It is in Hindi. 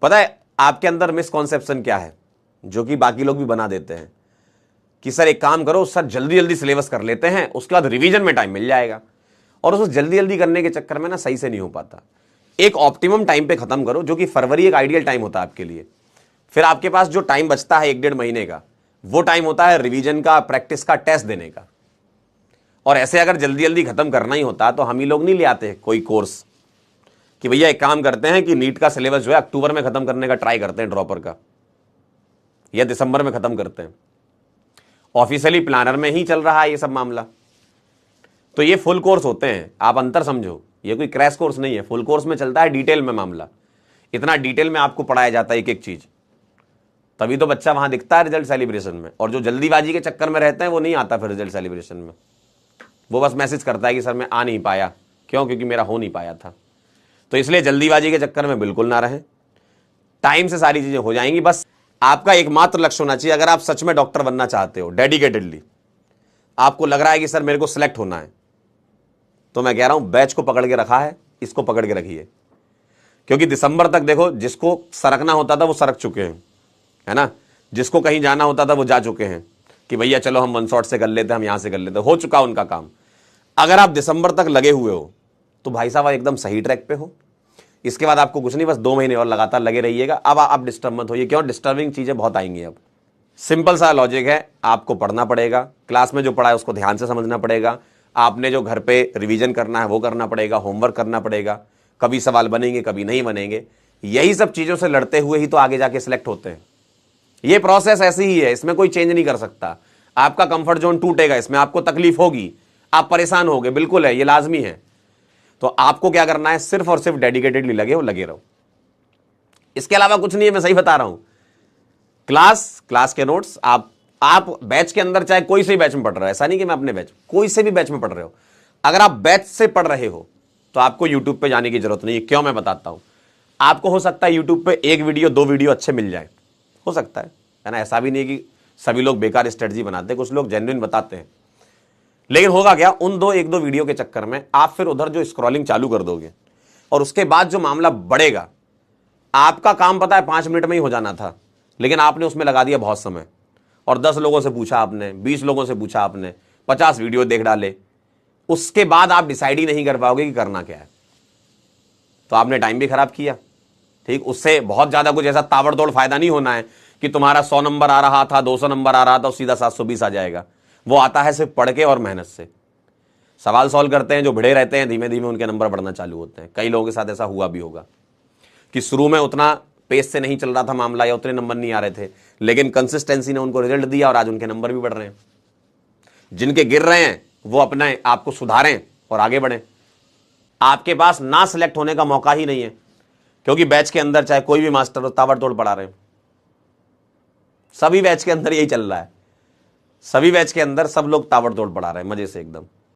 पता है आपके अंदर मिसकॉन्सेप्शन क्या है जो कि बाकी लोग भी बना देते हैं कि सर एक काम करो सर, जल्दी जल्दी सिलेबस कर लेते हैं, उसके बाद रिवीजन में टाइम मिल जाएगा। और उस जल्दी जल्दी करने के चक्कर में ना सही से नहीं हो पाता। एक ऑप्टिमम टाइम पे खत्म करो, जो कि फरवरी एक आइडियल टाइम होता है आपके लिए। फिर आपके पास जो टाइम बचता है 1-1.5 महीने का, वो टाइम होता है रिवीजन का, प्रैक्टिस का, टेस्ट देने का। और ऐसे अगर जल्दी जल्दी खत्म करना ही होता तो हम ही लोग नहीं ले आते कोई कोर्स कि भैया एक काम करते हैं कि नीट का सिलेबस जो है अक्टूबर में खत्म करने का ट्राई करते हैं, ड्रॉपर का, या दिसंबर में खत्म करते हैं। ऑफिशियली प्लानर में ही चल रहा है ये सब मामला। तो ये फुल कोर्स होते हैं, आप अंतर समझो, ये कोई क्रैश कोर्स नहीं है। फुल कोर्स में चलता है डिटेल में मामला, इतना डिटेल में आपको पढ़ाया जाता है एक एक चीज, तभी तो बच्चा वहां दिखता है रिजल्ट सेलिब्रेशन में। और जो जल्दीबाजी के चक्कर में रहते हैं वो नहीं आता फिर रिजल्ट सेलिब्रेशन में, वो बस मैसेज करता है कि सर मैं आ नहीं पाया। क्यों? क्योंकि मेरा हो नहीं पाया था। तो इसलिए जल्दीबाजी के चक्कर में बिल्कुल ना रहें, टाइम से सारी चीजें हो जाएंगी। बस आपका एकमात्र लक्ष्य होना चाहिए, अगर आप सच में डॉक्टर बनना चाहते हो डेडिकेटेडली, आपको लग रहा है कि सर मेरे को सिलेक्ट होना है, तो मैं कह रहा हूं बैच को पकड़ के रखा है, इसको पकड़ के रखिए। क्योंकि दिसंबर तक देखो, जिसको सरकना होता था वो सरक चुके हैं, है ना। जिसको कहीं जाना होता था वो जा चुके हैं कि भैया चलो हम वन शॉट से कर लेते हैं, हम यहां से कर लेते हैं, हो चुका उनका काम। अगर आप दिसंबर तक लगे हुए हो तो भाई साहब एकदम सही ट्रैक पे हो। इसके बाद आपको कुछ नहीं, बस 2 महीने और लगातार लगे रहिएगा। अब आप डिस्टर्ब मत होइए, क्यों? डिस्टर्बिंग चीजें बहुत आएंगी। अब सिंपल सा लॉजिक है, आपको पढ़ना पड़ेगा, क्लास में जो पढ़ा है उसको ध्यान से समझना पड़ेगा, आपने जो घर पे रिवीजन करना है वो करना पड़ेगा, होमवर्क करना पड़ेगा। कभी सवाल बनेंगे कभी नहीं बनेंगे, यही सब चीजों से लड़ते हुए ही तो आगे जाके सिलेक्ट होते हैं। ये प्रोसेस ऐसी ही है, इसमें कोई चेंज नहीं कर सकता। आपका कंफर्ट जोन टूटेगा, इसमें आपको तकलीफ होगी, आप परेशान होगे, बिल्कुल है, ये लाजमी है। तो आपको क्या करना है, सिर्फ और सिर्फ डेडिकेटेडली लगे रहो, इसके अलावा कुछ नहीं है। मैं सही बता रहा हूं। क्लास के नोट्स आप बैच के अंदर, चाहे कोई से भी बैच में पढ़ रहे हो, ऐसा नहीं कि मैं अपने बैच, कोई से भी बैच में पढ़ रहे हो, अगर आप बैच से पढ़ रहे हो तो आपको यूट्यूब पे जाने की जरूरत नहीं है। क्यों? मैं बताता हूं। आपको हो सकता है यूट्यूब पे 1 वीडियो 2 वीडियो अच्छे मिल जाए, हो सकता है ना। ऐसा भी नहीं कि सभी लोग बेकार स्ट्रेटजी बनाते हैं, कुछ लोग जेन्युइन बताते हैं। लेकिन होगा क्या, उन 1-2 वीडियो के चक्कर में आप फिर उधर जो स्क्रॉलिंग चालू कर दोगे और उसके बाद जो मामला बढ़ेगा, आपका काम पता है 5 मिनट में ही हो जाना था, लेकिन आपने उसमें लगा दिया बहुत समय। और 10 लोगों से पूछा आपने, 20 लोगों से पूछा आपने, 50 वीडियो देख डाले, उसके बाद आप डिसाइड ही नहीं कर पाओगे कि करना क्या है। तो आपने टाइम भी खराब किया। ठीक, उससे बहुत ज्यादा कुछ ऐसा ताबड़तोड़ फायदा नहीं होना है कि तुम्हारा 100 नंबर आ रहा था, 200 नंबर आ रहा था और सीधा 720 आ जाएगा। वो आता है सिर्फ पढ़ के और मेहनत से। सवाल सॉल्व करते हैं जो भिड़े रहते हैं, धीमे धीमे उनके नंबर बढ़ना चालू होते हैं। कई लोगों के साथ ऐसा हुआ भी होगा कि शुरू में उतना पेस से नहीं चल रहा था मामला, या उतने नंबर नहीं आ रहे थे, लेकिन कंसिस्टेंसी ने उनको रिजल्ट दिया और आज उनके नंबर भी बढ़ रहे हैं। जिनके गिर रहे हैं वो अपने आप को सुधारें और आगे बढ़ें। आपके पास ना सिलेक्ट होने का मौका ही नहीं है, क्योंकि बैच के अंदर चाहे कोई भी मास्टर हो ताबड़तोड़ पढ़ा रहे हैं। सभी बैच के अंदर यही चल रहा है, सभी बैच के अंदर सब लोग ताबड़तोड़ पढ़ा रहे हैं मजे से एकदम।